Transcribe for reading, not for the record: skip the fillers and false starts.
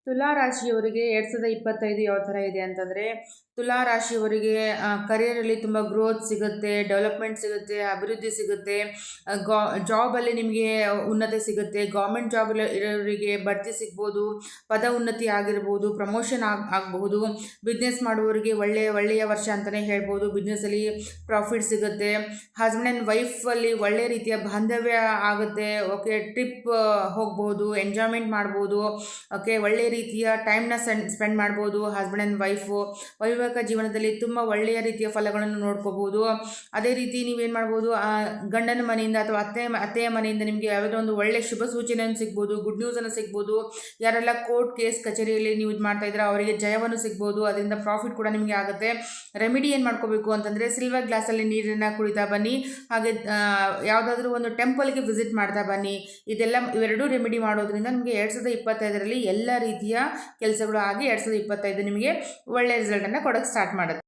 ತುಲಾ ರಾಶಿಯವರಿಗೆ 2025 ಯಾವ ಥರ ಇದೆ ಅಂತಂದರೆ, ತುಲಾ ರಾಶಿಯವರಿಗೆ ಕರಿಯರಲ್ಲಿ ತುಂಬ ಗ್ರೋತ್ ಸಿಗುತ್ತೆ, ಡೆವಲಪ್ಮೆಂಟ್ ಸಿಗುತ್ತೆ, ಅಭಿವೃದ್ಧಿ ಸಿಗುತ್ತೆ. ಜಾಬಲ್ಲಿ ನಿಮಗೆ ಉನ್ನತಿ ಸಿಗುತ್ತೆ. ಗೌರ್ಮೆಂಟ್ ಜಾಬ್ ಇರೋರಿಗೆ ಬಡ್ತಿ ಸಿಗ್ಬೋದು, ಪದ ಉನ್ನತಿ ಆಗಿರ್ಬೋದು, ಪ್ರಮೋಷನ್ ಆಗಬಹುದು. ಬಿಸ್ನೆಸ್ ಮಾಡುವವರಿಗೆ ಒಳ್ಳೆಯ ವರ್ಷ ಅಂತಲೇ ಹೇಳ್ಬೋದು. ಬಿಸ್ನೆಸ್ಸಲ್ಲಿ ಪ್ರಾಫಿಟ್ ಸಿಗುತ್ತೆ. ಹಸ್ಬೆಂಡ್ ಆ್ಯಂಡ್ ವೈಫಲ್ಲಿ ಒಳ್ಳೆಯ ರೀತಿಯ ಬಾಂಧವ್ಯ ಆಗುತ್ತೆ. ಓಕೆ, ಟ್ರಿಪ್ ಹೋಗ್ಬೋದು, ಎಂಜಾಯ್ಮೆಂಟ್ ಮಾಡ್ಬೋದು. ಓಕೆ, ಒಳ್ಳೆಯ ರೀತಿಯ ಟೈಮ್ನ ಸ್ಪೆಂಡ್ ಮಾಡ್ಬೋದು. ಹಸ್ಬೆಂಡ್ ಆ್ಯಂಡ್ ವೈಫು ವೈವಾಹಿಕ ಜೀವನದಲ್ಲಿ ತುಂಬ ಒಳ್ಳೆಯ ರೀತಿಯ ಫಲಗಳನ್ನು ನೋಡ್ಕೋಬೋದು. ಅದೇ ರೀತಿ ನೀವೇನು ಮಾಡ್ಬೋದು, ಗಂಡನ ಮನೆಯಿಂದ ಅಥವಾ ಅತ್ತೆಯ ಮನೆಯಿಂದ ನಿಮಗೆ ಯಾವುದೋ ಒಂದು ಒಳ್ಳೆಯ ಶುಭ ಸೂಚನೆಯನ್ನು ಸಿಗ್ಬೋದು, ಗುಡ್ ನ್ಯೂಸನ್ನು ಸಿಗ್ಬೋದು. ಯಾರೆಲ್ಲ ಕೋರ್ಟ್ ಕೇಸ್ ಕಚೇರಿಯಲ್ಲಿ ನೀವು ಇದು ಮಾಡ್ತಾ ಇದ್ರೆ ಅವರಿಗೆ ಜಯವನ್ನು ಸಿಗ್ಬೋದು. ಅದರಿಂದ ಪ್ರಾಫಿಟ್ ಕೂಡ ನಿಮಗೆ ಆಗುತ್ತೆ. ರೆಮಿಡಿ ಏನು ಮಾಡ್ಕೋಬೇಕು ಅಂತಂದರೆ, ಸಿಲ್ವರ್ ಗ್ಲಾಸಲ್ಲಿ ನೀರನ್ನು ಕುಡಿತಾ ಬನ್ನಿ. ಹಾಗೆ ಯಾವುದಾದ್ರೂ ಒಂದು ಟೆಂಪಲ್ಗೆ ವಿಸಿಟ್ ಮಾಡ್ತಾ ಬನ್ನಿ. ಇವೆರಡೂ ರೆಮಿಡಿ ಮಾಡೋದ್ರಿಂದ ನಿಮಗೆ 2025ರಲ್ಲಿ ಎಲ್ಲ ರೀತಿಯ ಕೆಲಸಗಳು ಆಗಿ 2025 ನಿಮಗೆ ಒಳ್ಳೆಯ ರಿಸಲ್ಟನ್ನು ಕೊಡೋಕ್ಕೆ ಸ್ಟಾರ್ಟ್ ಮಾಡುತ್ತೆ.